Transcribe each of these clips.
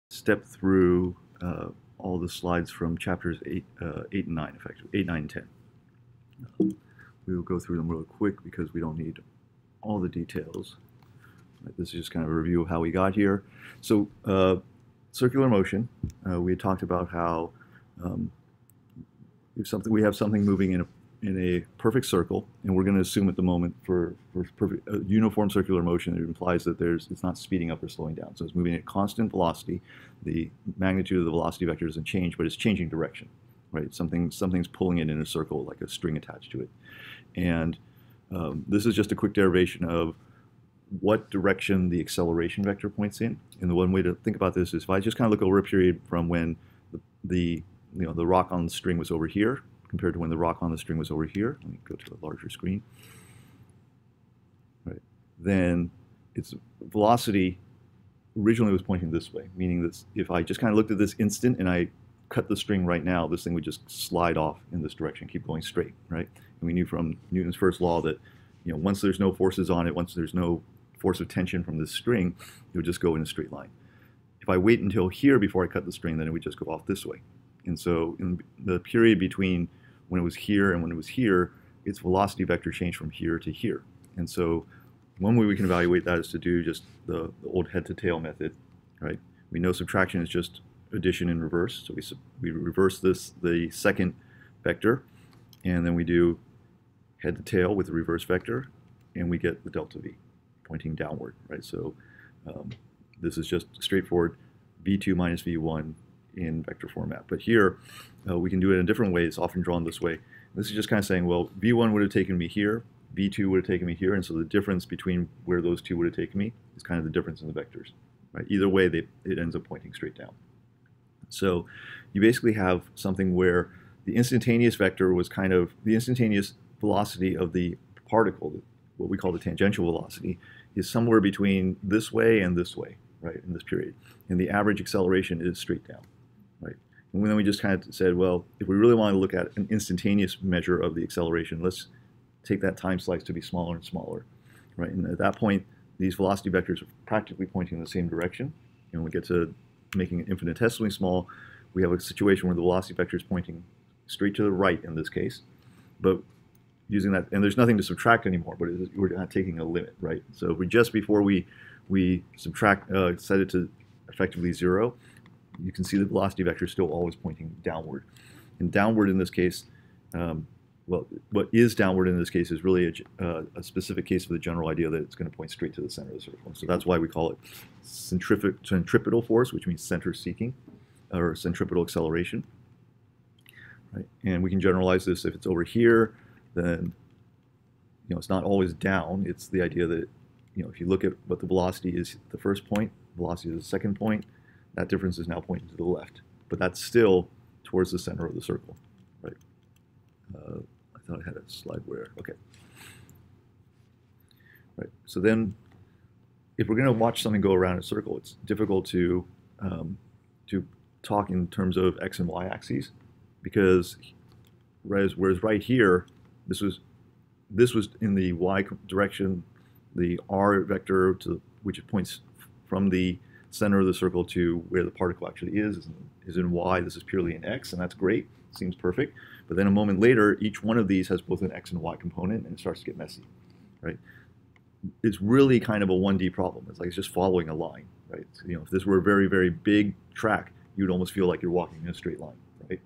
step through all the slides from chapters 8 and 9, effectively 8, 9, and 10. We will go through them real quick because we don't need all the details. This is just kind of a review of how we got here. So circular motion, we had talked about how if we have something moving in a perfect circle, and we're going to assume at the moment for perfect uniform circular motion, it implies that it's not speeding up or slowing down. So it's moving at constant velocity. The magnitude of the velocity vector doesn't change, but it's changing direction, right? Something's pulling it in a circle, like a string attached to it. And this is just a quick derivation of what direction the acceleration vector points in. And the one way to think about this is if I just kind of look over a period from when the rock on the string was over here compared to when the rock on the string was over here. Let me go to a larger screen. Right. Then its velocity originally was pointing this way, meaning that if I just kind of looked at this instant and I cut the string right now, this thing would just slide off in this direction, keep going straight, right? And we knew from Newton's first law that once there's no forces on it, once there's no force of tension from this string, it would just go in a straight line. If I wait until here before I cut the string, then it would just go off this way. And so in the period between when it was here and when it was here, its velocity vector changed from here to here. And so one way we can evaluate that is to do just the old head-to-tail method, right? We know subtraction is just addition in reverse. So we reverse the second vector, and then we do head-to-tail with the reverse vector, and we get the delta v pointing downward, right? So this is just straightforward v2 minus v1 in vector format. But here, we can do it in a different way. It's often drawn this way. This is just kind of saying, well, v1 would have taken me here, v2 would have taken me here, and so the difference between where those two would have taken me is kind of the difference in the vectors, right? Either way, it ends up pointing straight down. So you basically have something where the instantaneous vector was kind of the instantaneous velocity of the particle, what we call the tangential velocity, is somewhere between this way and this way, right, in this period. And the average acceleration is straight down, right? And then we just kind of said, well, if we really want to look at an instantaneous measure of the acceleration, let's take that time slice to be smaller and smaller, right? And at that point, these velocity vectors are practically pointing in the same direction. And when we get to making it infinitesimally small, we have a situation where the velocity vector is pointing straight to the right in this case. But using that, and there's nothing to subtract anymore, but we're not taking a limit, right? So if we just before we subtract, set it to effectively 0, you can see the velocity vector is still always pointing downward. And downward in this case, well, what is downward in this case is really a specific case of the general idea that it's going to point straight to the center of the circle. So that's why we call it centripetal force, which means center seeking, or centripetal acceleration. Right? And we can generalize this. If it's over here, then it's not always down. It's the idea that if you look at what the velocity is at the first point, velocity is the second point, that difference is now pointing to the left. But that's still towards the center of the circle, right? I thought I had a slide where, okay. Right, so then if we're going to watch something go around a circle, it's difficult to talk in terms of x and y axes, because whereas right here, this was in the y direction, the r vector which points from the center of the circle to where the particle actually is in y. This is purely in x, and that's great. Seems perfect. But then a moment later, each one of these has both an x and y component, and it starts to get messy, right? It's really kind of a 1D problem. It's like it's just following a line, right? So, if this were a very, very big track, you'd almost feel like you're walking in a straight line, right?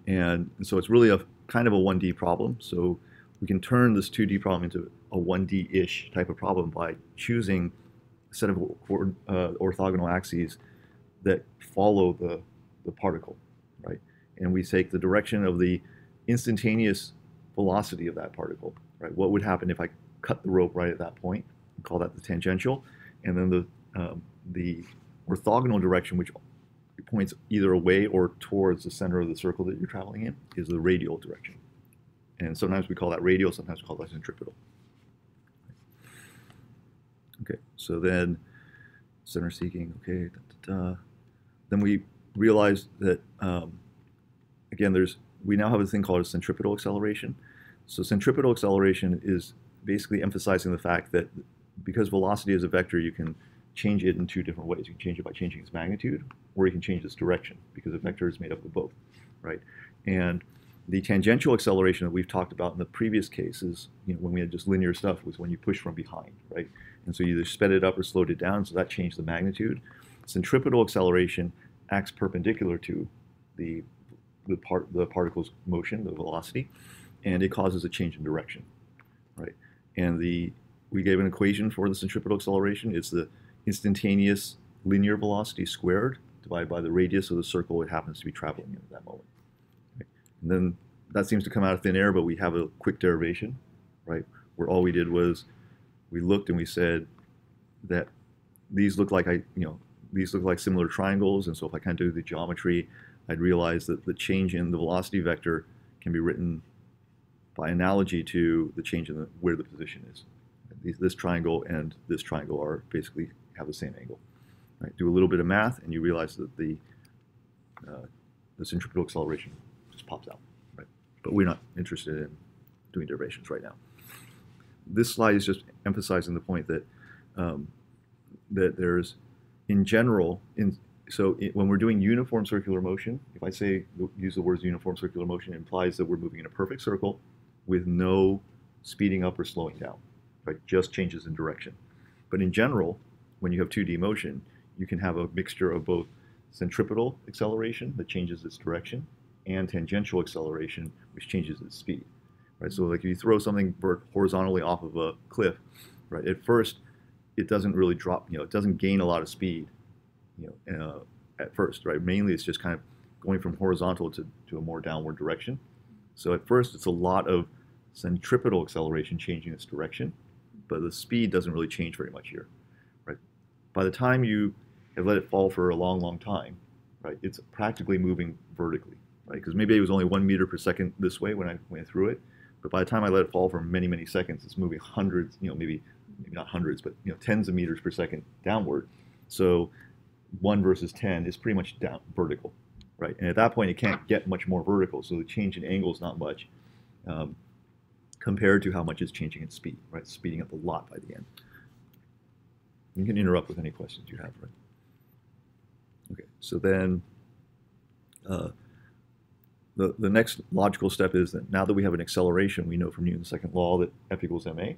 And so it's really a kind of a 1D problem. So we can turn this 2D problem into a 1D-ish type of problem by choosing a set of orthogonal axes that follow the particle, right? And we take the direction of the instantaneous velocity of that particle, right? What would happen if I cut the rope right at that point? We call that the tangential. And then the orthogonal direction, which points either away or towards the center of the circle that you're traveling in, is the radial direction. And sometimes we call that radial, sometimes we call that centripetal. Okay, so then center seeking, okay, Then we realized that, again, we now have a thing called a centripetal acceleration. So centripetal acceleration is basically emphasizing the fact that because velocity is a vector, you can change it in two different ways. You can change it by changing its magnitude, or you can change its direction, because a vector is made up of both, right? And the tangential acceleration that we've talked about in the previous cases, when we had just linear stuff, was when you push from behind, right? And so you either sped it up or slowed it down, so that changed the magnitude. Centripetal acceleration acts perpendicular to the particle's motion, the velocity, and it causes a change in direction, right? And we gave an equation for the centripetal acceleration. It's the instantaneous linear velocity squared divided by the radius of the circle it happens to be traveling in at that moment. Right? And then that seems to come out of thin air, but we have a quick derivation, right? Where all we did was we looked and we said that these look like these look like similar triangles, and so if I kind of do the geometry, I'd realize that the change in the velocity vector can be written by analogy to the change in where the position is. This triangle and this triangle are basically have the same angle. Right? Do a little bit of math, and you realize that the centripetal acceleration just pops out. Right? But we're not interested in doing derivations right now. This slide is just emphasizing the point that that there's, in general, when we're doing uniform circular motion, if I use the words uniform circular motion, it implies that we're moving in a perfect circle with no speeding up or slowing down, right? Just changes in direction. But in general, when you have 2D motion, you can have a mixture of both centripetal acceleration that changes its direction and tangential acceleration, which changes its speed, right? So like if you throw something horizontally off of a cliff, right? At first, it doesn't really drop, it doesn't gain a lot of speed, at first, right? Mainly it's just kind of going from horizontal to a more downward direction. So at first it's a lot of centripetal acceleration changing its direction, but the speed doesn't really change very much here, right? By the time you have let it fall for a long, long time, right, it's practically moving vertically, right? Because maybe it was only 1 meter per second this way when I went through it, but by the time I let it fall for many, many seconds, it's moving hundreds, maybe not hundreds, but tens of meters per second downward. So 1 versus 10 is pretty much down vertical, right? And at that point, it can't get much more vertical, so the change in angle is not much compared to how much it's changing in speed, right? It's speeding up a lot by the end. You can interrupt with any questions you have, right? Okay, so then the next logical step is that now that we have an acceleration, we know from Newton's second law that F equals ma,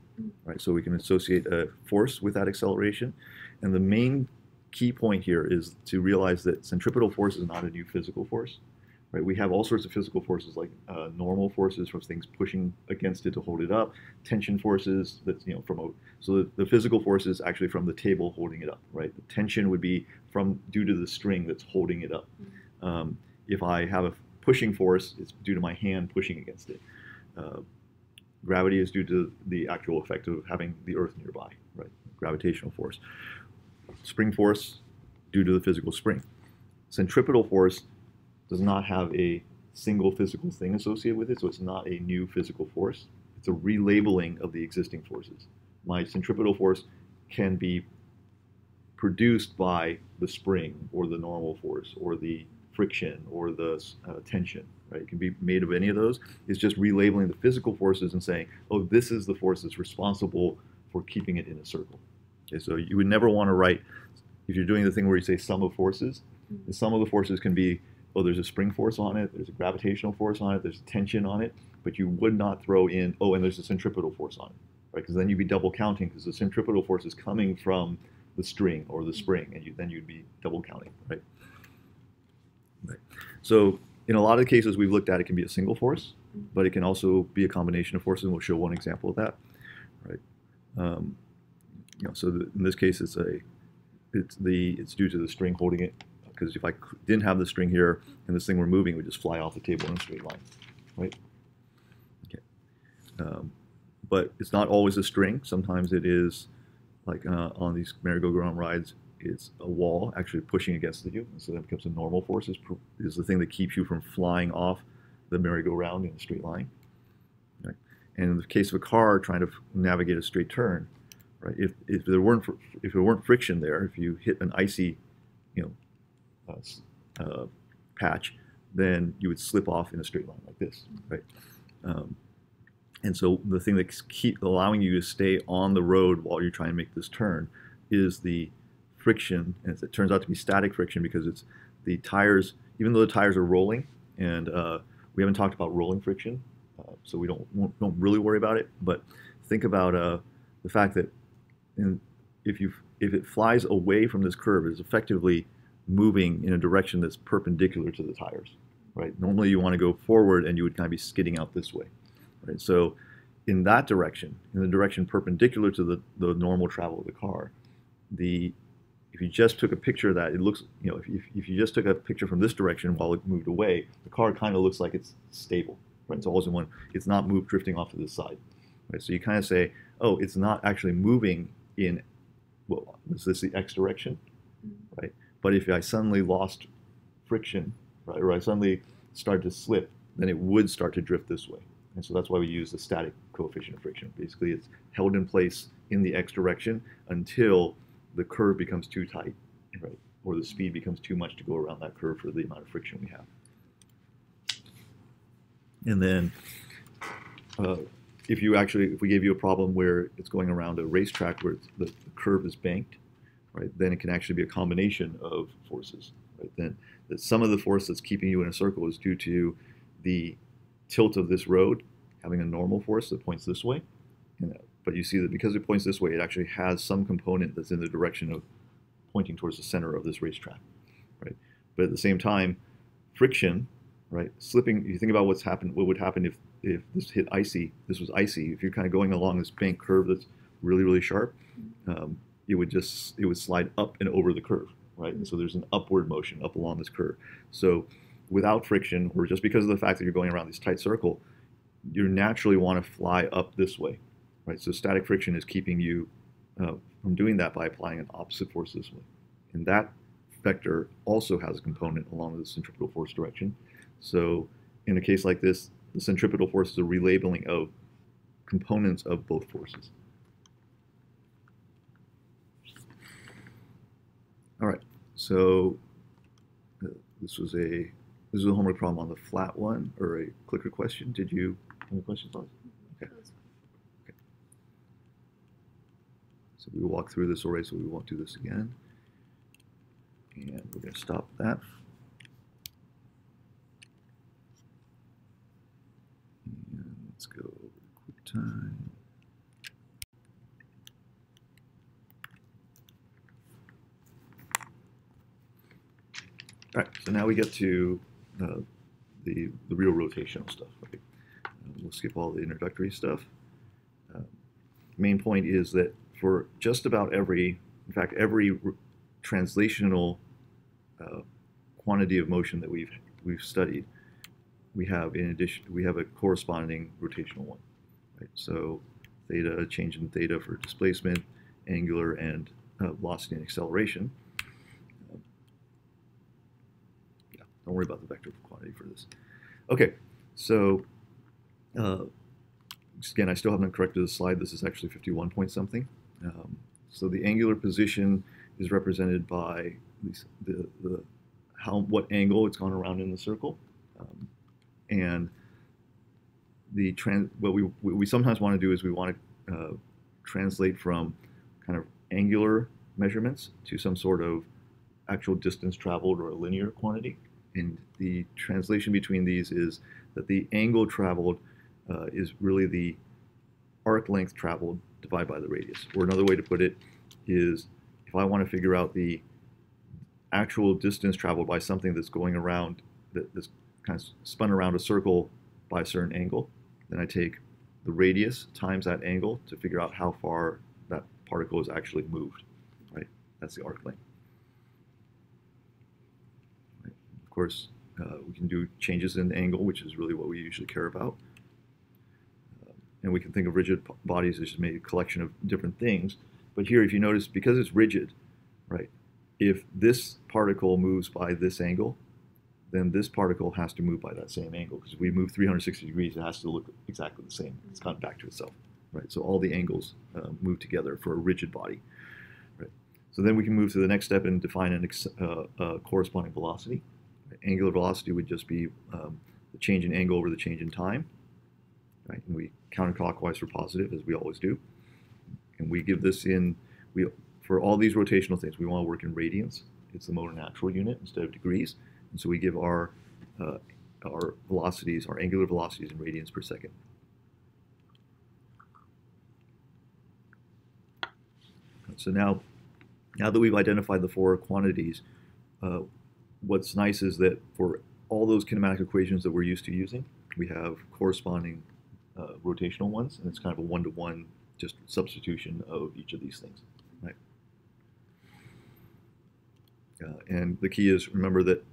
right? So we can associate a force with that acceleration. And the main key point here is to realize that centripetal force is not a new physical force, right? We have all sorts of physical forces like normal forces from things pushing against it to hold it up, tension forces that's so the physical force is actually from the table holding it up, right? The tension would be due to the string that's holding it up. If I have a pushing force, it's due to my hand pushing against it. Gravity is due to the actual effect of having the Earth nearby, right? Gravitational force. Spring force due to the physical spring. Centripetal force does not have a single physical thing associated with it, so it's not a new physical force. It's a relabeling of the existing forces. My centripetal force can be produced by the spring or the normal force or the friction or the tension, right? It can be made of any of those. It's just relabeling the physical forces and saying, oh, this is the force that's responsible for keeping it in a circle. Okay, so you would never want to write, if you're doing the thing where you say sum of forces, the sum of the forces can be, oh, there's a spring force on it, there's a gravitational force on it, there's tension on it, but you would not throw in, oh, and there's a centripetal force on it, right? Because then you'd be double counting, because the centripetal force is coming from the string or the spring, and then you'd be double counting, right? Right. So in a lot of the cases we've looked at, it can be a single force, but it can also be a combination of forces, and we'll show one example of that, right? So in this case, it's due to the string holding it, because if I didn't have the string here and this thing were moving, it would just fly off the table in a straight line, right? Okay. But it's not always a string. Sometimes it is, like on these merry-go-round rides, it's a wall actually pushing against you, and so that becomes a normal force. Is the thing that keeps you from flying off the merry-go-round in a straight line, right? And in the case of a car trying to navigate a straight turn, right? If there weren't friction there, if you hit an icy, patch, then you would slip off in a straight line like this, right? And so the thing that keeps allowing you to stay on the road while you're trying to make this turn is the friction, and it turns out to be static friction because it's the tires, even though the tires are rolling, and we haven't talked about rolling friction, so we don't really worry about it. But think about the fact that if it flies away from this curve, it's effectively moving in a direction that's perpendicular to the tires, right? Normally you want to go forward and you would kind of be skidding out this way, right? So in that direction, in the direction perpendicular to the normal travel of the car, if you just took a picture of that, it looks, if you just took a picture from this direction while it moved away, the car kind of looks like it's stable, right? It's always in one, it's not moved drifting off to this side, right? So you kind of say, oh, it's not actually moving in, well, is this the X direction, right? But if I suddenly lost friction, right, or I suddenly started to slip, then it would start to drift this way. And so that's why we use the static coefficient of friction. Basically, it's held in place in the X direction until the curve becomes too tight, right? Or the speed becomes too much to go around that curve for the amount of friction we have. And then if we gave you a problem where it's going around a racetrack where the curve is banked, right, then it can actually be a combination of forces, right? Then some of the force that's keeping you in a circle is due to the tilt of this road having a normal force that points this way. But you see that because it points this way, it actually has some component that's in the direction of pointing towards the center of this racetrack, right? But at the same time, friction, right, slipping, you think about what would happen if this hit icy, this was icy, if you're kind of going along this bank curve that's really, really sharp, it would slide up and over the curve, right? And so there's an upward motion up along this curve. So without friction, or just because of the fact that you're going around this tight circle, you naturally want to fly up this way, right? So static friction is keeping you from doing that by applying an opposite force this way. And that vector also has a component along the centripetal force direction. So in a case like this, the centripetal force is a relabeling of components of both forces. All right, so this was a homework problem on the flat one, or a clicker question. Did you have any questions on it? Okay. Okay. So we walked through this already, so we won't do this again. And we're going to stop that. And let's go quick time. All right, so now we get to the real rotational stuff. Right? We'll skip all the introductory stuff. Main point is that for just about every translational quantity of motion that we've studied, we have a corresponding rotational one. Right? So theta, change in theta for displacement, angular, and velocity and acceleration. Don't worry about the vector quantity for this. Okay, so again, I still haven't corrected the slide. This is actually 51 point something. So the angular position is represented by what angle it's gone around in the circle, and what we sometimes want to do is we want to translate from kind of angular measurements to some sort of actual distance traveled or a linear quantity. And the translation between these is that the angle traveled is really the arc length traveled divided by the radius. Or another way to put it is, if I want to figure out the actual distance traveled by something that's going around, that's kind of spun around a circle by a certain angle, then I take the radius times that angle to figure out how far that particle is actually moved. Right? That's the arc length. Of course, we can do changes in angle, which is really what we usually care about. And we can think of rigid bodies as just maybe a collection of different things. But here, if you notice, because it's rigid, right, if this particle moves by this angle, then this particle has to move by that same angle. Because if we move 360 degrees, it has to look exactly the same. It's gone back to itself. Right? So all the angles move together for a rigid body. Right? So then we can move to the next step and define a corresponding velocity. Angular velocity would just be the change in angle over the change in time, right? And we counterclockwise for positive, as we always do. And we give this for for all these rotational things, we want to work in radians. It's the motor natural unit instead of degrees. And so we give our velocities, our angular velocities in radians per second. So now that we've identified the four quantities, what's nice is that for all those kinematic equations that we're used to using, we have corresponding rotational ones, and it's kind of a one-to-one just substitution of each of these things, right? And the key is, remember that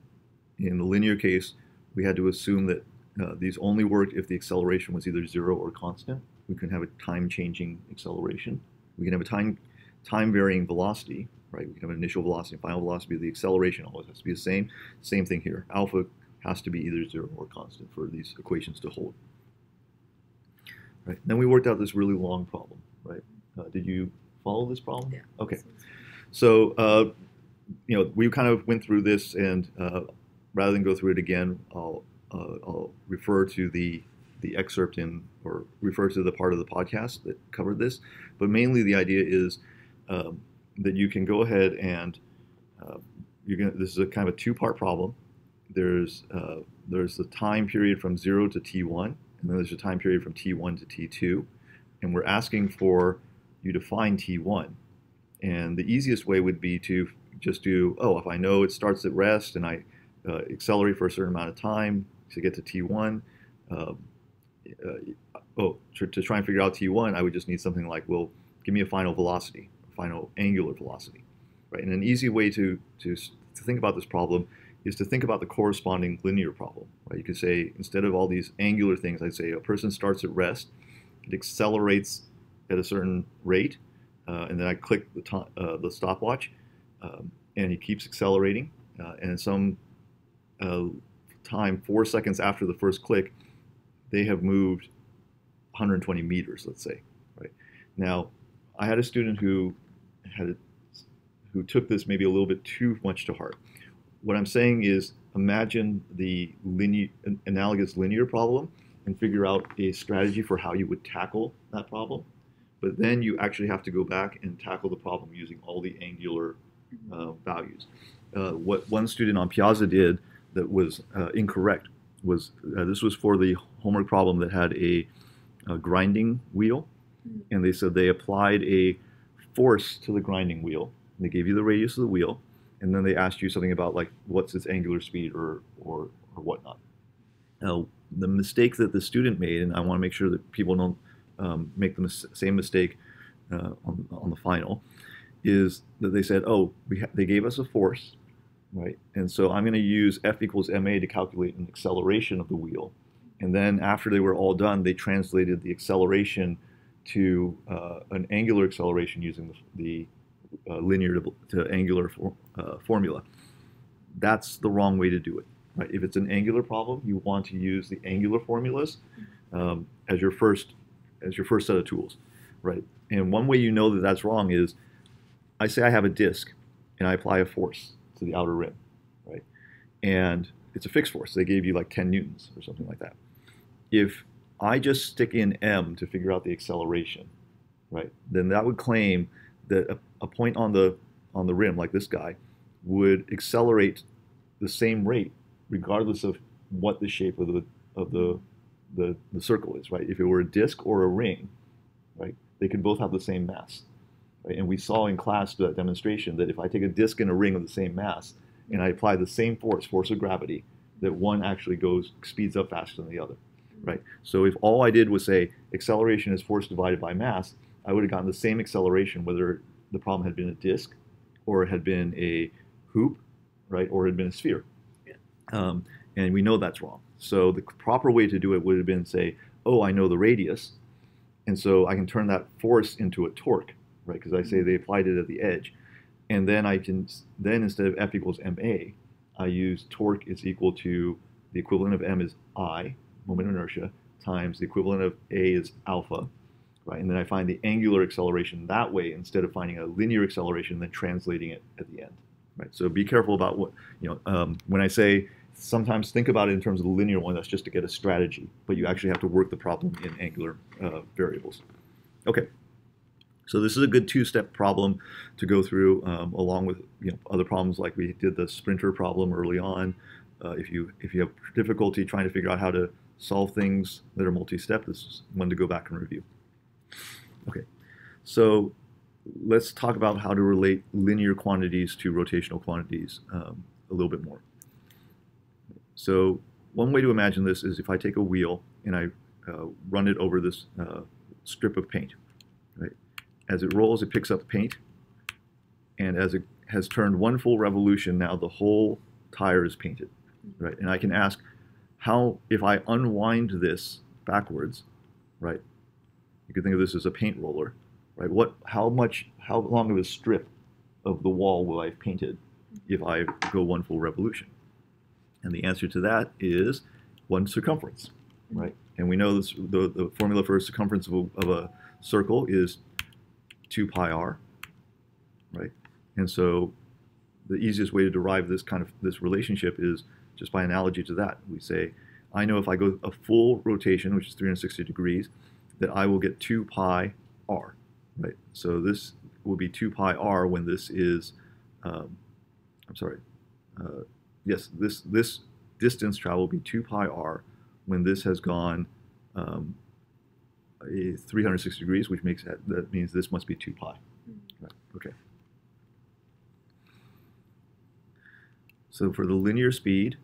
in the linear case, we had to assume that these only worked if the acceleration was either 0 or constant. We can have a time-changing acceleration. We can have a time-varying velocity, right? We can have an initial velocity and final velocity. The acceleration always has to be the same. Same thing here. Alpha has to be either 0 or constant for these equations to hold. Right. Then we worked out this really long problem, right? Did you follow this problem? Yeah. Okay. So, we kind of went through this, and rather than go through it again, I'll refer to the excerpt or refer to the part of the podcast that covered this. But mainly the idea is that you can go ahead and this is a kind of a two-part problem. There's the time period from 0 to t1, and then there's a time period from t1 to t2, and we're asking for you to find t1. And the easiest way would be to just do, if I know it starts at rest and I accelerate for a certain amount of time to get to t1, to try and figure out t1, I would just need something like, well, give me a final velocity, a final angular velocity, right? And an easy way to think about this problem is to think about the corresponding linear problem, right? You could say, instead of all these angular things, I'd say a person starts at rest, it accelerates at a certain rate, and then I click the stopwatch, and he keeps accelerating, and in some time, 4 seconds after the first click, they have moved 120 meters, let's say, right? Now, I had a student who took this maybe a little bit too much to heart. What I'm saying is, imagine the analogous linear problem and figure out a strategy for how you would tackle that problem. But then you actually have to go back and tackle the problem using all the angular values. What one student on Piazza did that was incorrect was, this was for the homework problem that had a grinding wheel. And they said they applied a force to the grinding wheel. And they gave you the radius of the wheel. And then they asked you something about, like, what's its angular speed or whatnot. Now, the mistake that the student made, and I want to make sure that people don't make the same mistake on the final, is that they said, they gave us a force, right? And so I'm going to use F equals ma to calculate an acceleration of the wheel. And then after they were all done, they translated the acceleration to an angular acceleration using the linear to angular formula. That's the wrong way to do it, right? If it's an angular problem, you want to use the angular formulas as your first set of tools, right? And one way you know that that's wrong is, I say I have a disk and I apply a force to the outer rim, right? And it's a fixed force. They gave you like 10 newtons or something like that. If I just stick in m to figure out the acceleration, right, then that would claim that a point on the rim, like this guy, would accelerate the same rate regardless of what the shape of the circle is, right? If it were a disk or a ring, right, they can both have the same mass, right? And we saw in class that demonstration that if I take a disk and a ring of the same mass and I apply the same force of gravity, that one actually speeds up faster than the other, right? So if all I did was say acceleration is force divided by mass, I would have gotten the same acceleration whether the problem had been a disk or it had been a hoop, right, or it had been a sphere. Yeah. And we know that's wrong. So the proper way to do it would have been say, I know the radius, and so I can turn that force into a torque, right, because I say they applied it at the edge. And then instead of F equals ma, I use torque is equal to the equivalent of m is I, moment of inertia, times the equivalent of a is alpha, right? And then I find the angular acceleration that way instead of finding a linear acceleration and then translating it at the end, right? So be careful about what, when I say sometimes think about it in terms of the linear one, that's just to get a strategy, but you actually have to work the problem in angular variables. Okay, So this is a good two-step problem to go through, along with other problems like we did the sprinter problem early on. If you have difficulty trying to figure out how to solve things that are multi-step, this is one to go back and review. Okay, so let's talk about how to relate linear quantities to rotational quantities a little bit more. So one way to imagine this is if I take a wheel and I run it over this strip of paint. Right? As it rolls, it picks up paint, and as it has turned one full revolution, now the whole tire is painted. Right? And I can ask, how, if I unwind this backwards, right? You could think of this as a paint roller, right? How long of a strip of the wall will I have painted if I go one full revolution? And the answer to that is one circumference, right? And we know this, the formula for circumference of a circle is 2 pi r, right? And so the easiest way to derive this relationship is just by analogy to that. We say, I know if I go a full rotation, which is 360 degrees, that I will get 2 pi r, right? So this will be 2 pi r when this is, yes, this distance travel will be 2 pi r when this has gone 360 degrees, which makes that means this must be 2 pi. Right. Okay. So for the linear speed,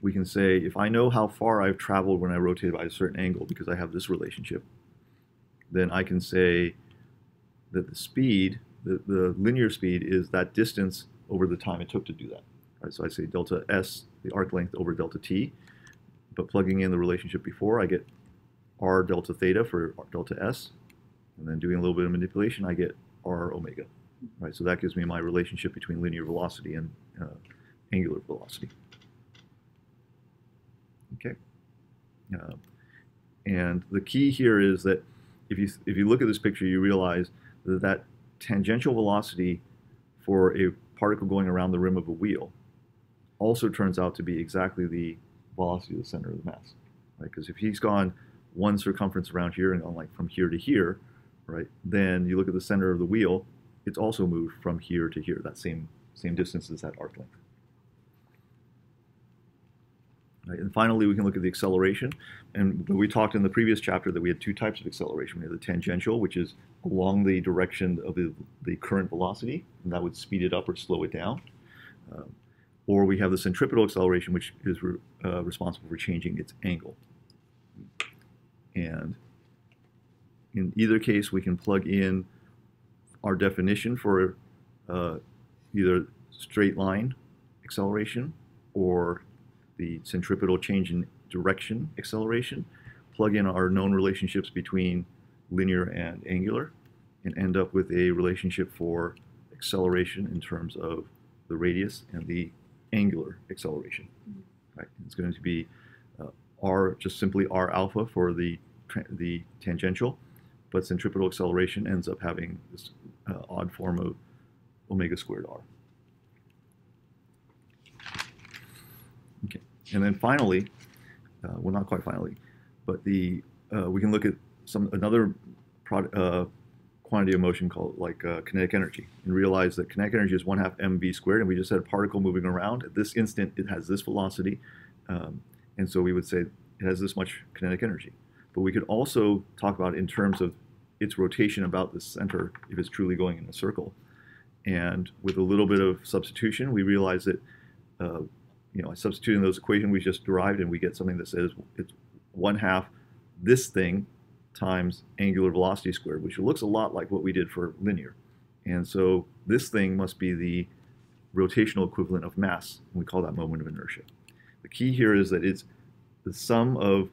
we can say if I know how far I've traveled when I rotated by a certain angle because I have this relationship, then I can say that the speed, the linear speed, is that distance over the time it took to do that. Right, so I say delta s, the arc length, over delta t, but plugging in the relationship before, I get r delta theta for delta s, and then doing a little bit of manipulation, I get r omega. Right, so that gives me my relationship between linear velocity and angular velocity. Okay, and the key here is that if you look at this picture, you realize that tangential velocity for a particle going around the rim of a wheel also turns out to be exactly the velocity of the center of the mass, right? Because if he's gone one circumference around here and gone like from here to here, right? Then you look at the center of the wheel, it's also moved from here to here, that same distance as that arc length. Right, and finally, we can look at the acceleration. And we talked in the previous chapter that we had two types of acceleration. We have the tangential, which is along the direction of the current velocity, and that would speed it up or slow it down. Or we have the centripetal acceleration, which is responsible for changing its angle. And in either case, we can plug in our definition for either straight line acceleration or the centripetal change in direction acceleration, plug in our known relationships between linear and angular, and end up with a relationship for acceleration in terms of the radius and the angular acceleration. Right? It's going to be just simply r alpha for the tangential, but centripetal acceleration ends up having this odd form of omega squared r. Okay, and then finally, well, not quite finally, but we can look at another quantity of motion called kinetic energy, and realize that kinetic energy is 1/2 mv squared, and we just had a particle moving around. At this instant, it has this velocity, and so we would say it has this much kinetic energy. But we could also talk about it in terms of its rotation about the center if it's truly going in a circle. And with a little bit of substitution, we realize that substituting those equations we just derived, and we get something that says it's 1/2 this thing times angular velocity squared, which looks a lot like what we did for linear. And so this thing must be the rotational equivalent of mass, and we call that moment of inertia. The key here is that it's the sum of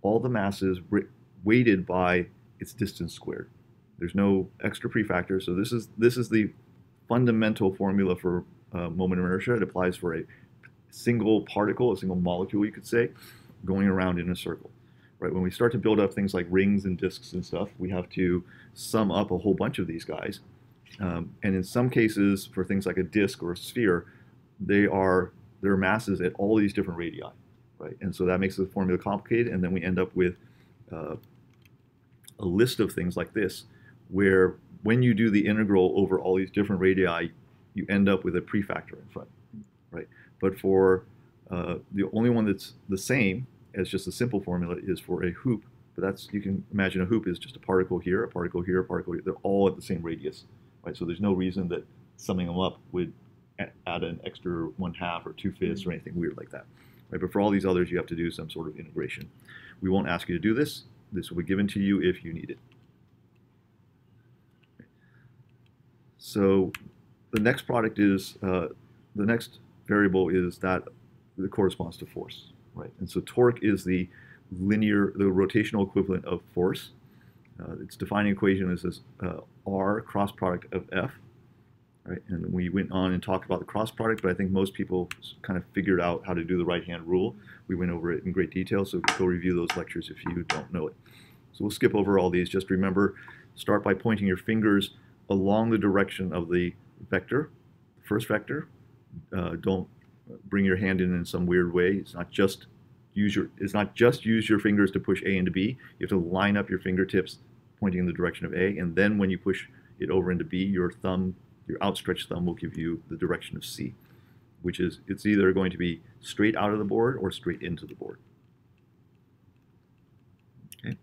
all the masses weighted by its distance squared. There's no extra prefactor, so this is the fundamental formula for moment of inertia. It applies for a single particle, a single molecule, you could say, going around in a circle. Right? When we start to build up things like rings and disks and stuff, we have to sum up a whole bunch of these guys. And in some cases, for things like a disk or a sphere, there are masses at all these different radii. Right? And so that makes the formula complicated, and then we end up with a list of things like this, where when you do the integral over all these different radii, you end up with a prefactor in front, right? But for the only one that's the same as just a simple formula is for a hoop. But that's, you can imagine a hoop is just a particle here, a particle here, a particle here. They're all at the same radius, right? So there's no reason that summing them up would add an extra 1/2 or 2/5 or anything weird like that, right? But for all these others, you have to do some sort of integration. We won't ask you to do this. This will be given to you if you need it. So the next product is, the next variable is that corresponds to force, right? And so torque is the rotational equivalent of force. Its defining equation is this R cross product of F, right? And we went on and talked about the cross product, but I think most people kind of figured out how to do the right-hand rule. We went over it in great detail, so go review those lectures if you don't know it. So we'll skip over all these. Just remember, start by pointing your fingers along the direction of the vector, first vector. Don't bring your hand in some weird way. It's not just use your fingers to push A into B. You have to line up your fingertips pointing in the direction of A, and then when you push it over into B, your outstretched thumb will give you the direction of C, which is, it's either going to be straight out of the board or straight into the board. Okay.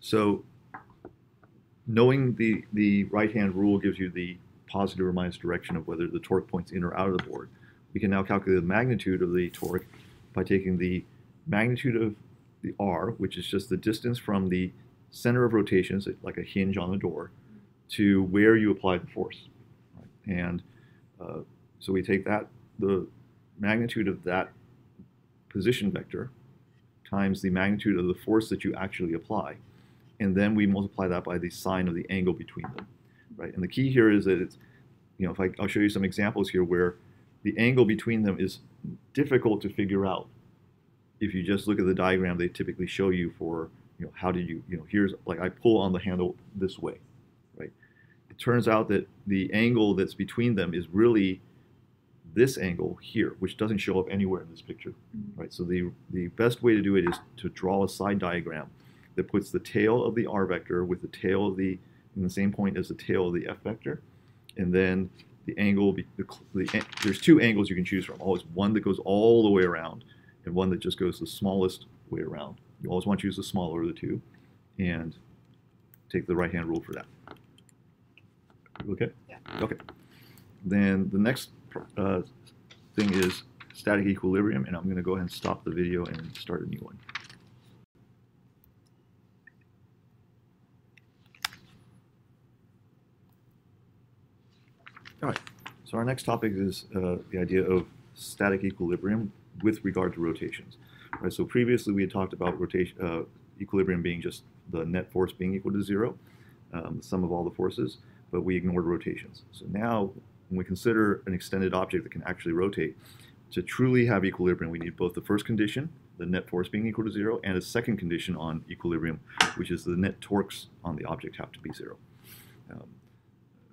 So knowing the right-hand rule gives you the positive or minus direction of whether the torque points in or out of the board. We can now calculate the magnitude of the torque by taking the magnitude of the R, which is just the distance from the center of rotation, so like a hinge on the door, to where you apply the force. Right? And so we take that, the magnitude of that position vector times the magnitude of the force that you actually apply, and then we multiply that by the sine of the angle between them. Right? And the key here is that it's, I'll show you some examples here where the angle between them is difficult to figure out. If you just look at the diagram they typically show you for, how did you, here's, like, I pull on the handle this way, right? It turns out that the angle that's between them is really this angle here, which doesn't show up anywhere in this picture, right? So the best way to do it is to draw a side diagram that puts the tail of the R vector with the tail of in the same point as the tail of the F vector, and then the angle, there's two angles you can choose from. Always one that goes all the way around and one that just goes the smallest way around. You always want to choose the smaller of the two and take the right-hand rule for that. Okay? Yeah. Okay. Then the next thing is static equilibrium, and I'm going to go ahead and stop the video and start a new one. All right, so our next topic is the idea of static equilibrium with regard to rotations. All right, so previously we had talked about equilibrium being just the net force being equal to 0, the sum of all the forces, but we ignored rotations. So now when we consider an extended object that can actually rotate, to truly have equilibrium we need both the first condition, the net force being equal to 0, and a second condition on equilibrium, which is the net torques on the object have to be 0.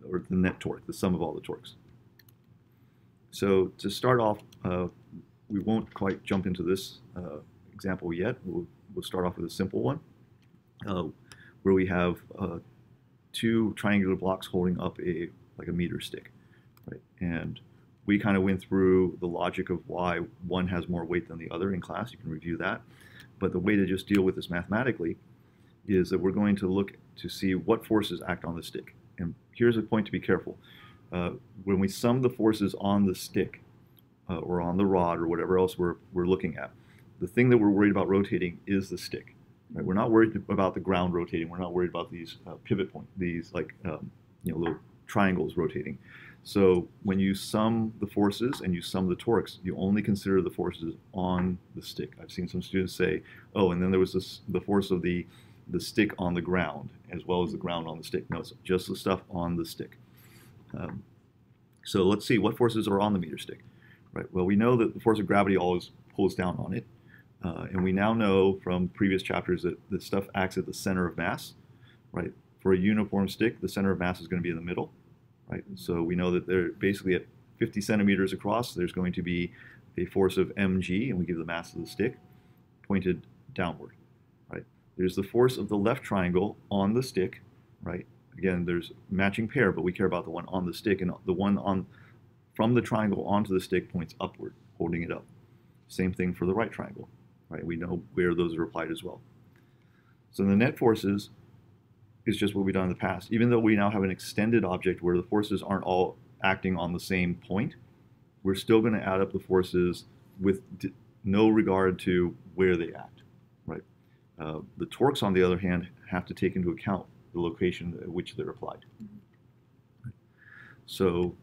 Or the net torque, the sum of all the torques. So to start off, we won't quite jump into this example yet. We'll start off with a simple one, where we have two triangular blocks holding up like a meter stick, right? And we kind of went through the logic of why one has more weight than the other in class. You can review that. But the way to just deal with this mathematically is that we're going to look to see what forces act on the stick. And here's a point to be careful. When we sum the forces on the stick or on the rod or whatever else we're looking at, the thing that we're worried about rotating is the stick. Right? We're not worried about the ground rotating. We're not worried about these pivot points, these like little triangles rotating. So when you sum the forces and you sum the torques, you only consider the forces on the stick. I've seen some students say, oh, and then there was the force of the stick on the ground as well as the ground on the stick. No, it's just the stuff on the stick. So let's see what forces are on the meter stick. Right. Well, we know that the force of gravity always pulls down on it, and we now know from previous chapters that the stuff acts at the center of mass. Right. For a uniform stick, the center of mass is going to be in the middle. Right. So we know that they're basically at 50 centimeters across. There's going to be a force of mg, and we give the mass of the stick pointed downward. Right. There's the force of the left triangle on the stick, right? Again, there's matching pair, but we care about the one on the stick, and the one on from the triangle onto the stick points upward, holding it up. Same thing for the right triangle, right? We know where those are applied as well. So the net forces is just what we've done in the past. Even though we now have an extended object where the forces aren't all acting on the same point, we're still going to add up the forces with no regard to where they act, right? The torques, on the other hand, have to take into account the location at which they're applied. So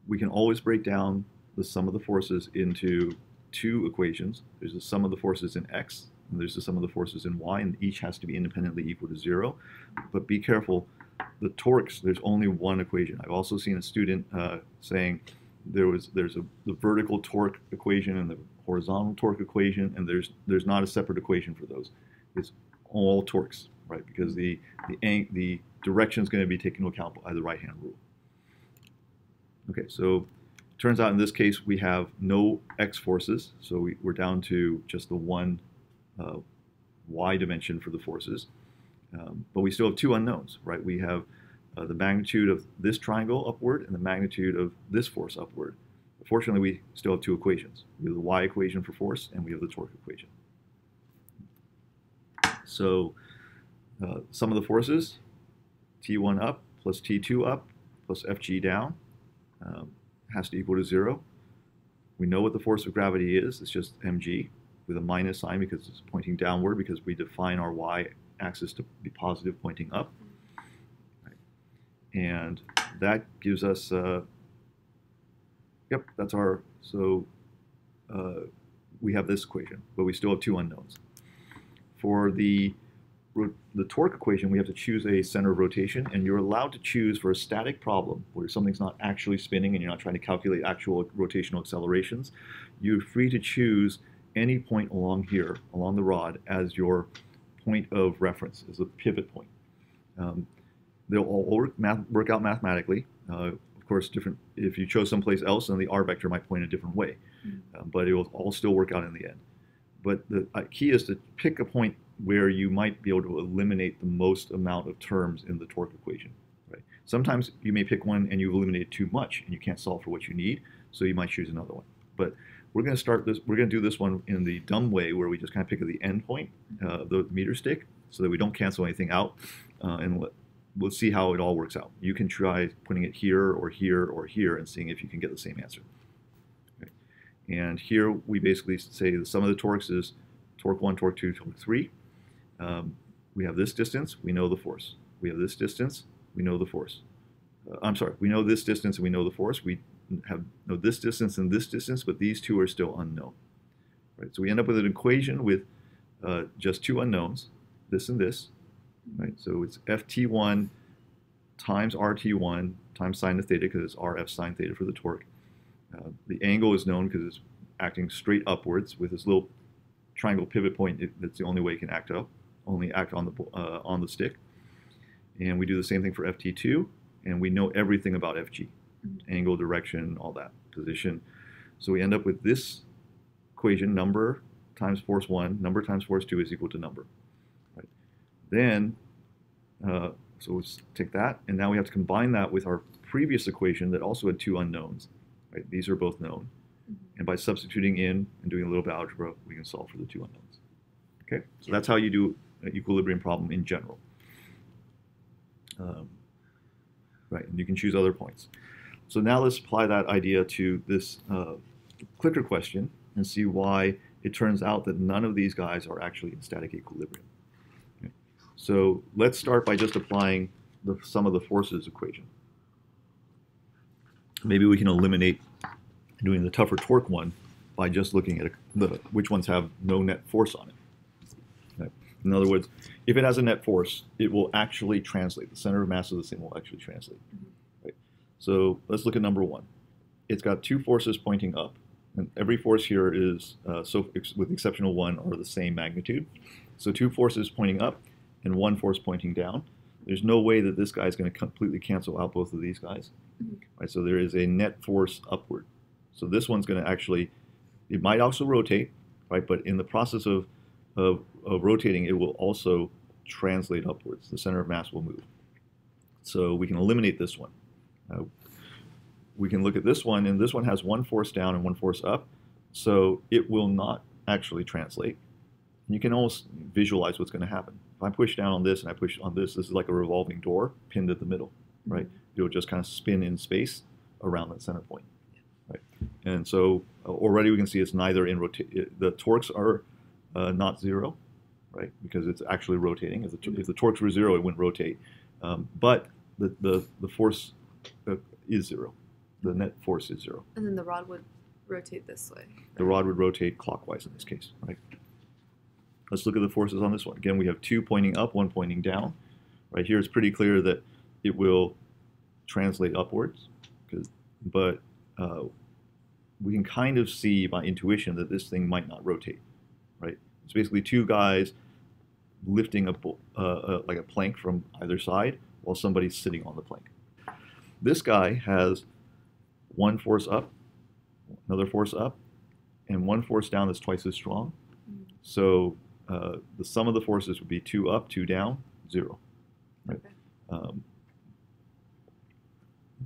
we can always break down the sum of the forces into two equations. There's the sum of the forces in x, and there's the sum of the forces in y, and each has to be independently equal to 0. But be careful, the torques, there's only one equation. I've also seen a student saying there's the vertical torque equation and the horizontal torque equation, and there's not a separate equation for those. It's all torques, right? Because the direction is going to be taken into account by the right-hand rule. Okay, so it turns out in this case we have no x forces, so we're down to just the one y dimension for the forces. But we still have two unknowns, right? We have the magnitude of this triangle upward and the magnitude of this force upward. Fortunately, we still have two equations. We have the y equation for force, and we have the torque equation. So sum of the forces, T1 up plus T2 up plus Fg down, has to equal to 0. We know what the force of gravity is. It's just mg with a minus sign because it's pointing downward, because we define our y-axis to be positive pointing up. Right. And that gives us, yep, that's our, so we have this equation, but we still have two unknowns. For the torque equation, we have to choose a center of rotation, and you're allowed to choose for a static problem where something's not actually spinning and you're not trying to calculate actual rotational accelerations. You're free to choose any point along here, along the rod, as your point of reference, as a pivot point. They'll all work out mathematically. Of course, if you chose someplace else, then the r vector might point a different way, but it will all still work out in the end. But the key is to pick a point where you might be able to eliminate the most amount of terms in the torque equation. Right? Sometimes you may pick one and you eliminate too much and you can't solve for what you need, so you might choose another one. But we're going to start this. We're going to do this one in the dumb way, where we just kind of pick at the end point of the meter stick, so that we don't cancel anything out, and we'll see how it all works out. You can try putting it here or here or here and seeing if you can get the same answer. Okay. And here we basically say the sum of the torques is torque 1, torque 2, torque 3. We have this distance, we know the force. We have this distance, we know the force. I'm sorry, we know this distance and we know the force. We know this distance and this distance, but these two are still unknown. Right? So we end up with an equation with just two unknowns, this and this. Right? So it's Ft1 times Rt1 times sine of theta, because it's Rf sine theta for the torque. The angle is known because it's acting straight upwards with this little triangle pivot point. That's the only way it can act up, only act on the stick. And we do the same thing for Ft2, and we know everything about Fg, angle, direction, all that, position. So we end up with this equation: number times force 1, number times force 2 is equal to number. Right. Then, so let's take that, and now we have to combine that with our previous equation that also had two unknowns. Right. These are both known. And by substituting in and doing a little bit of algebra, we can solve for the two unknowns. Okay, so that's how you do an equilibrium problem in general. Right, and you can choose other points. So now let's apply that idea to this clicker question and see why it turns out that none of these guys are actually in static equilibrium. Okay. So let's start by just applying the sum of the forces equation. Maybe we can eliminate doing the tougher torque one by just looking at which ones have no net force on it. Okay. In other words, if it has a net force, it will actually translate. The center of mass of the thing will actually translate. Right. So let's look at number 1. It's got two forces pointing up, and every force here is, with the exception of one, are the same magnitude. So two forces pointing up and one force pointing down. There's no way that this guy is going to completely cancel out both of these guys. Right. So there is a net force upward. So this one's going to actually, it might also rotate, right? But in the process of rotating, it will also translate upwards. The center of mass will move. So we can eliminate this one. We can look at this one, and this one has one force down and one force up, so it will not actually translate. You can almost visualize what's going to happen. If I push down on this and I push on this is like a revolving door pinned at the middle, right? It'll just kind of spin in space around that center point, right? And so already we can see it's neither in rotate. The torques are not zero, right? Because it's actually rotating. If the torques were zero, it wouldn't rotate. But the force is zero. The net force is zero. And then the rod would rotate this way. The rod would rotate clockwise in this case, right? Let's look at the forces on this one. Again, we have two pointing up, one pointing down. Right here, it's pretty clear that it will translate upwards, but we can kind of see by intuition that this thing might not rotate, right? It's basically two guys lifting like a plank from either side while somebody's sitting on the plank. This guy has one force up, another force up, and one force down that's twice as strong. So the sum of the forces would be 2 up, 2 down, 0. Right? Okay.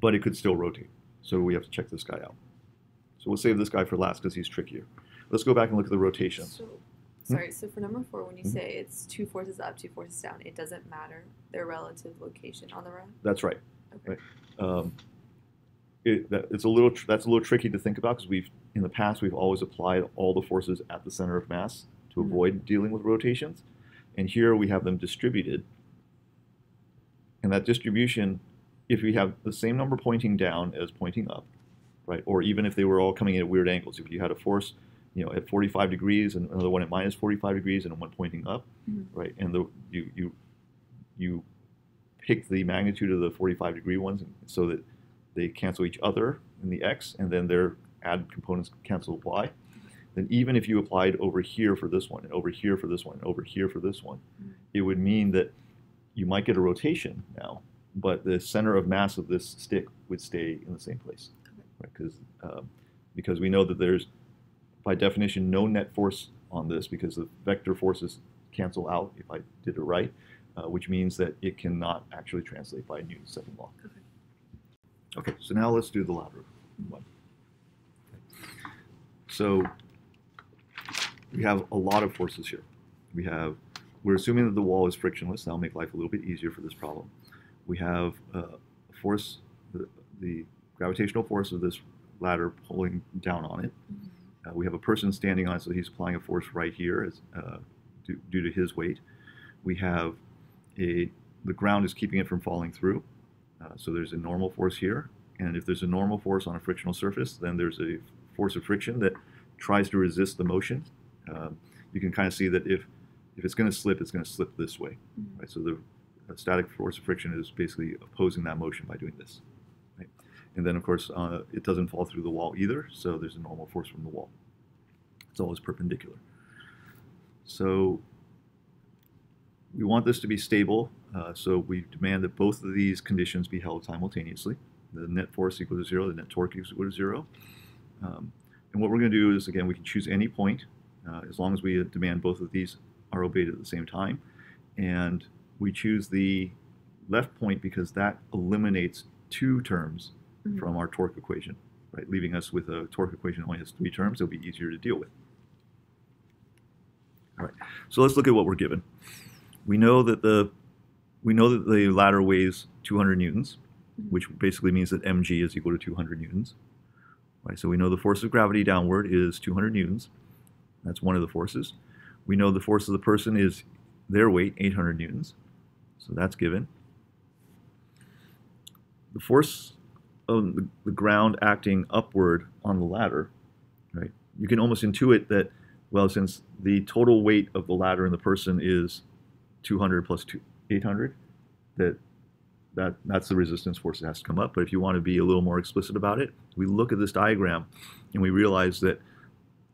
But it could still rotate. So we have to check this guy out. So we'll save this guy for last because he's trickier. Let's go back and look at the rotations. So, sorry, so for number 4, when you say it's 2 forces up, 2 forces down, it doesn't matter their relative location on the rod? That's right. Okay. Right? That's a little tricky to think about because in the past we've always applied all the forces at the center of mass to avoid dealing with rotations, and here we have them distributed. And that distribution, if we have the same number pointing down as pointing up, right, or even if they were all coming in at weird angles, if you had a force, at 45 degrees and another one at minus 45 degrees and one pointing up, right, and you pick the magnitude of the 45-degree ones so that they cancel each other in the x, and then their added components cancel y, then even if you applied over here for this one, and over here for this one, and over here for this one, it would mean that you might get a rotation now, but the center of mass of this stick would stay in the same place. Right? Because we know that there's, by definition, no net force on this because the vector forces cancel out if I did it right, which means that it cannot actually translate by Newton's second law. Okay, so now let's do the ladder one. So we have a lot of forces here. We're assuming that the wall is frictionless. That'll make life a little bit easier for this problem. We have force, the gravitational force of this ladder pulling down on it. We have a person standing on it, so he's applying a force right here due to his weight. We have the ground is keeping it from falling through. So there's a normal force here, and if there's a normal force on a frictional surface, then there's a force of friction that tries to resist the motion. You can kind of see that if it's going to slip, it's going to slip this way. Right? So the static force of friction is basically opposing that motion by doing this. Right? And then, of course, it doesn't fall through the wall either, so there's a normal force from the wall. It's always perpendicular. So we want this to be stable, so we demand that both of these conditions be held simultaneously. The net force equal to 0, the net torque equal to 0. And what we're going to do is, again, we can choose any point as long as we demand both of these are obeyed at the same time. And we choose the left point because that eliminates 2 terms from our torque equation, right? Leaving us with a torque equation that only has 3 terms. It'll be easier to deal with. All right, so let's look at what we're given. We know that the ladder weighs 200 newtons, which basically means that mg is equal to 200 newtons. Right, so we know the force of gravity downward is 200 newtons. That's one of the forces. We know the force of the person is their weight, 800 newtons. So that's given. The force of the ground acting upward on the ladder, right? You can almost intuit that, well, since the total weight of the ladder and the person is 200 plus 800, that's the resistance force that has to come up. But if you want to be a little more explicit about it, we look at this diagram and we realize that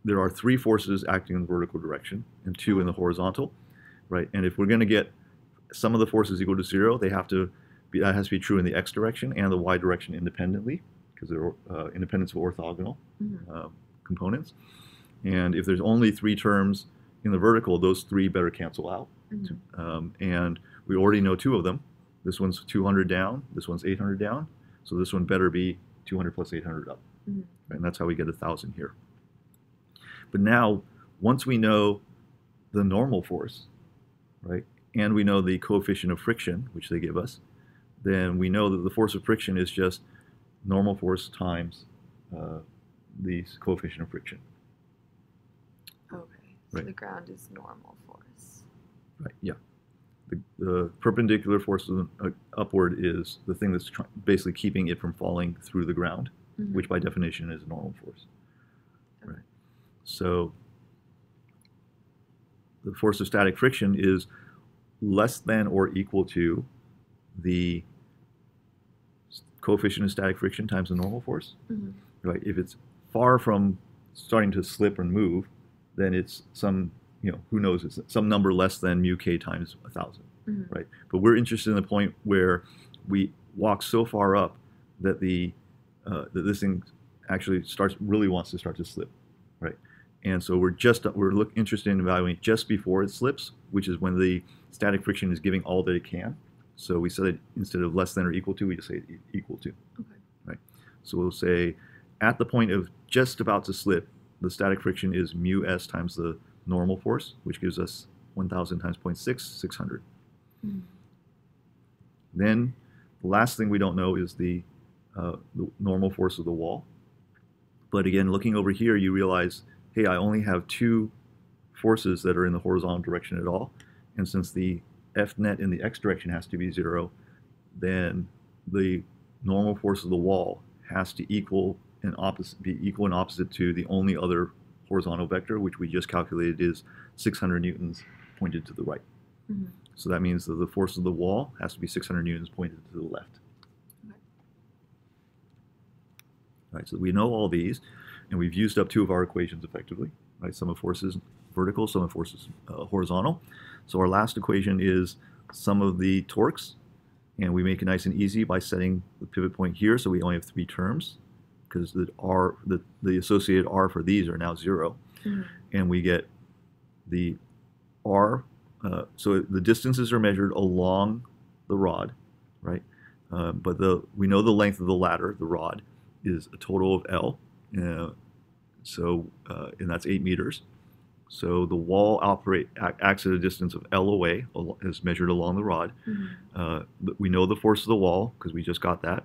there are 3 forces acting in the vertical direction and 2 in the horizontal, right? And if we're going to get some of the forces equal to 0, that has to be true in the x direction and the y direction independently, because they're independent of orthogonal components. And if there's only 3 terms in the vertical, those three better cancel out. And we already know two of them. This one's 200 down, this one's 800 down, so this one better be 200 plus 800 up. And that's how we get 1,000 here. But now, once we know the normal force, right, and we know the coefficient of friction, which they give us, then we know that the force of friction is just normal force times the coefficient of friction. Okay, so the ground is normal force. Right, yeah. The perpendicular force upward is the thing that's basically keeping it from falling through the ground, which by definition is a normal force. Okay. Right. So the force of static friction is less than or equal to the coefficient of static friction times the normal force. Right. If it's far from starting to slip and move, then it's some, who knows, it's some number less than mu k times 1,000. Right. But we're interested in the point where we walk so far up that that this thing actually really wants to start to slip. Right. And so we're interested in evaluating just before it slips, which is when the static friction is giving all that it can. So we said it, instead of less than or equal to, we just say equal to. Okay. Right. So we'll say at the point of just about to slip, the static friction is mu s times the normal force, which gives us 1,000 times 0.6, 600. Then the last thing we don't know is the normal force of the wall. But again, looking over here, you realize, hey, I only have two forces that are in the horizontal direction at all. And since the F net in the x direction has to be 0, then the normal force of the wall has to be equal and opposite to the only other horizontal vector, which we just calculated is 600 newtons pointed to the right. So that means that the force of the wall has to be 600 newtons pointed to the left. Okay. All right, so we know all these, and we've used up two of our equations effectively. Right, sum of forces vertical, sum of forces horizontal. So our last equation is sum of the torques, and we make it nice and easy by setting the pivot point here, so we only have 3 terms, because the associated r for these are now 0, and we get the r. So the distances are measured along the rod, right? But we know the length of the ladder, the rod, is a total of L. And that's 8 meters. So the wall acts at a distance of L away, as measured along the rod. We know the force of the wall, because we just got that.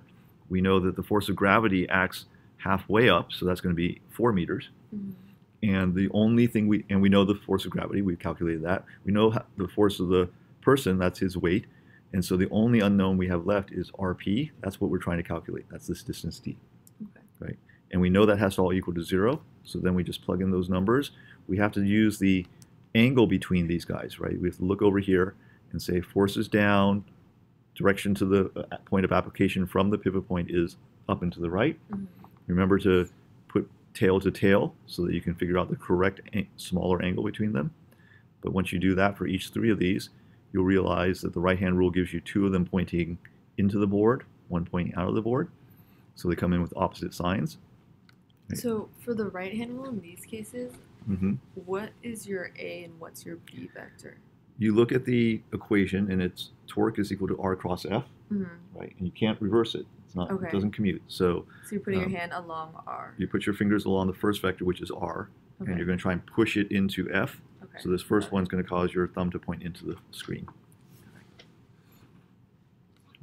We know that the force of gravity acts halfway up, so that's going to be 4 meters. And the only thing we know the force of gravity, we've calculated that. We know the force of the person, that's his weight. And so the only unknown we have left is RP. That's what we're trying to calculate. That's this distance d. Okay. Right? And we know that has to all equal to 0. So then we just plug in those numbers. We have to use the angle between these guys, right? We have to look over here and say forces down, direction to the point of application from the pivot point is up and to the right. Remember to put tail to tail so that you can figure out the correct smaller angle between them. But once you do that for each 3 of these, you'll realize that the right-hand rule gives you 2 of them pointing into the board, 1 pointing out of the board. So they come in with opposite signs. Right. So for the right-hand rule in these cases, what is your A and what's your B vector? You look at the equation and its torque is equal to R cross F, right? And you can't reverse it. It's not. Okay. It doesn't commute. So you're putting your hand along R. You put your fingers along the first vector, which is R, and you're going to try and push it into F. Okay. So this first one's going to cause your thumb to point into the screen.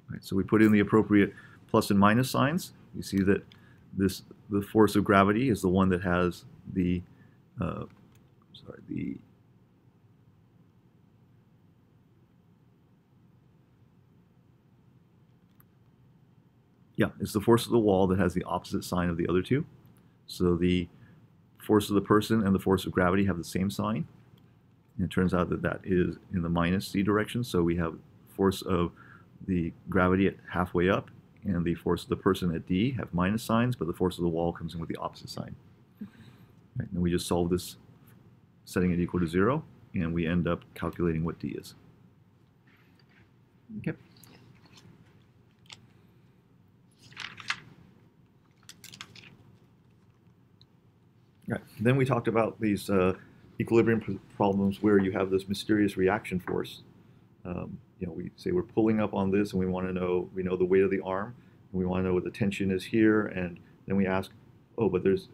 Right, so we put in the appropriate plus and minus signs. You see that the force of gravity is the one that has the it's the force of the wall that has the opposite sign of the other two. So the force of the person and the force of gravity have the same sign. And it turns out that that is in the minus c direction. So we have force of the gravity at halfway up and the force of the person at d have minus signs, but the force of the wall comes in with the opposite sign. Right, and we just solve this, setting it equal to 0, and we end up calculating what d is. Okay. Right. Then we talked about these equilibrium problems where you have this mysterious reaction force. We say we're pulling up on this and we want to know, we know the weight of the arm, and we want to know what the tension is here, and then we ask, oh, but there's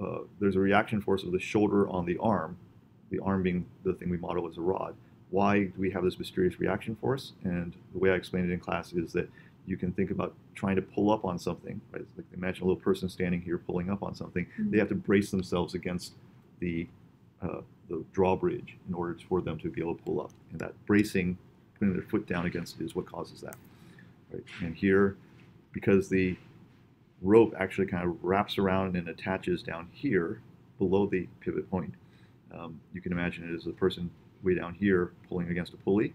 a reaction force of the shoulder on the arm being the thing we model as a rod. Why do we have this mysterious reaction force? And the way I explained it in class is that you can think about trying to pull up on something, right? It's like imagine a little person standing here pulling up on something. Mm-hmm. They have to brace themselves against the drawbridge in order for them to be able to pull up. And that bracing, putting their foot down against it, is what causes that. Right? And here, because the rope actually kind of wraps around and attaches down here below the pivot point, you can imagine it as a person way down here pulling against a pulley,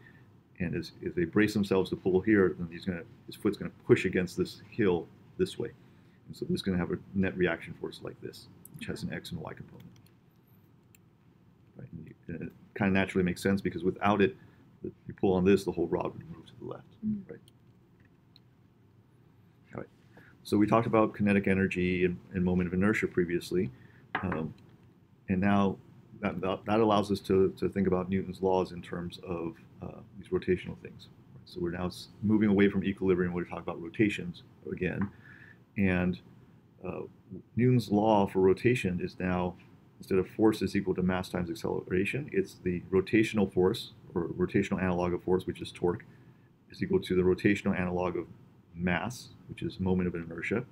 and as they brace themselves to pull here, then his foot's going to push against this hill this way. And so this is going to have a net reaction force like this, which has an X and Y component. Right? And it kind of naturally makes sense because without it, if you pull on this, the whole rod would move to the left. Mm-hmm. Right? All right. So we talked about kinetic energy and moment of inertia previously, and now that allows us to think about Newton's laws in terms of these rotational things. So we're now moving away from equilibrium. We're talking about rotations again. And Newton's law for rotation is now, instead of force is equal to mass times acceleration, it's the rotational force, or rotational analog of force, which is torque, is equal to the rotational analog of mass, which is moment of inertia,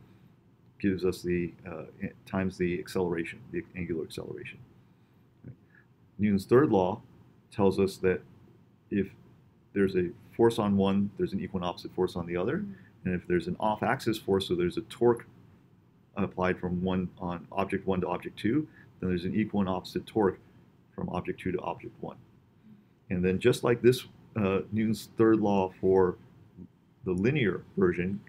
gives us the times the acceleration, the angular acceleration. Newton's third law tells us that if there's a force on one, there's an equal and opposite force on the other. Mm-hmm. And if there's an off-axis force, so there's a torque applied from object 1 to object 2, then there's an equal and opposite torque from object 2 to object 1. And then just like this, Newton's third law for the linear version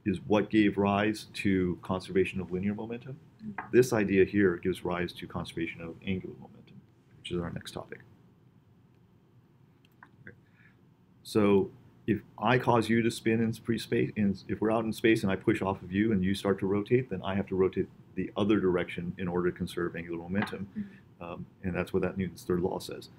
is what gave rise to conservation of linear momentum. Mm-hmm. This idea here gives rise to conservation of angular momentum, which is our next topic. Okay. So if I cause you to spin in space, if we're out in space and I push off of you and you start to rotate, then I have to rotate the other direction in order to conserve angular momentum. Mm-hmm. And that's what that Newton's third law says.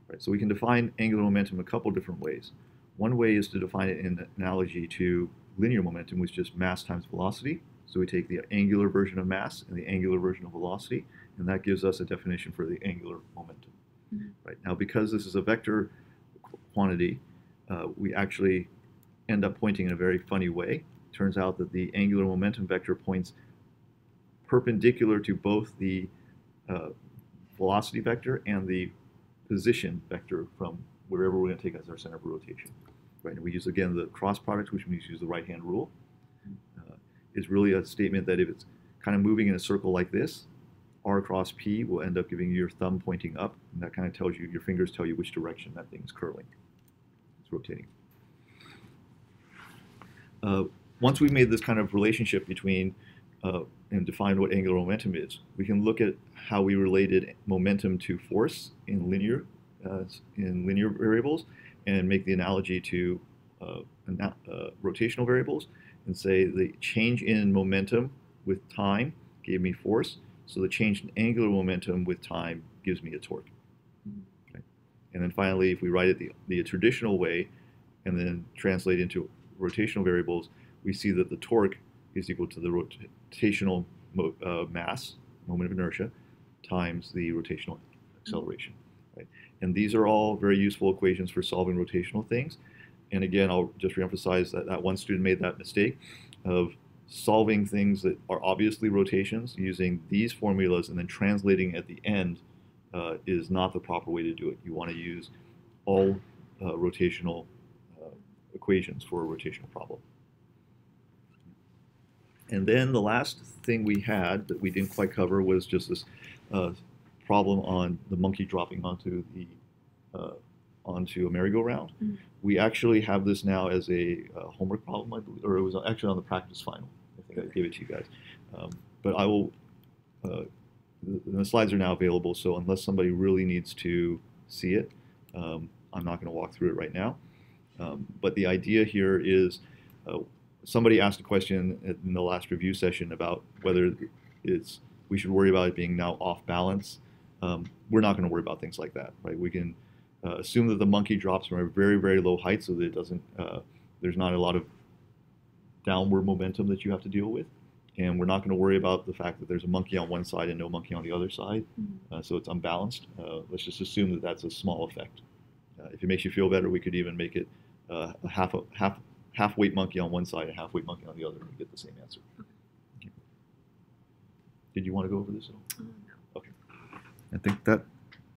Right, so we can define angular momentum a couple different ways. One way is to define it in analogy to linear momentum, which is mass times velocity. So we take the angular version of mass and the angular version of velocity, and that gives us a definition for the angular momentum. Mm-hmm. Right, now, because this is a vector quantity, we actually end up pointing in a very funny way. It turns out that the angular momentum vector points perpendicular to both the velocity vector and the position vector from wherever we're going to take as our center of rotation. Right, and we use, again, the cross product, which means use the right-hand rule. Is really a statement that if it's kind of moving in a circle like this, R cross P will end up giving you your thumb pointing up, and that kind of tells you, your fingers tell you which direction that thing is curling. It's rotating. Once we've made this kind of relationship between and defined what angular momentum is, we can look at how we related momentum to force in linear variables, and make the analogy to rotational variables, and say the change in momentum with time gave me force, so the change in angular momentum with time gives me a torque. Okay. And then finally, if we write it the traditional way and then translate into rotational variables, we see that the torque is equal to the rotational mass, moment of inertia, times the rotational acceleration. Right? And these are all very useful equations for solving rotational things. And again, I'll just reemphasize that one student made that mistake of solving things that are obviously rotations using these formulas and then translating at the end is not the proper way to do it. You want to use all rotational equations for a rotational problem. And then the last thing we had that we didn't quite cover was just this problem on the monkey dropping onto a merry-go-round. Mm-hmm. We actually have this now as a homework problem, I believe, or it was actually on the practice final. I think I gave it to you guys. But I will, the slides are now available, so unless somebody really needs to see it, I'm not going to walk through it right now. But the idea here is somebody asked a question in the last review session about whether we should worry about it being now off balance we're not going to worry about things like that, right? We can assume that the monkey drops from a very, very low height so that it doesn't, there's not a lot of downward momentum that you have to deal with. And we're not going to worry about the fact that there's a monkey on one side and no monkey on the other side, so it's unbalanced. Let's just assume that that's a small effect. If it makes you feel better, we could even make it a half weight monkey on one side and half weight monkey on the other, and you get the same answer. Okay. Did you want to go over this at all? No. Okay. I think that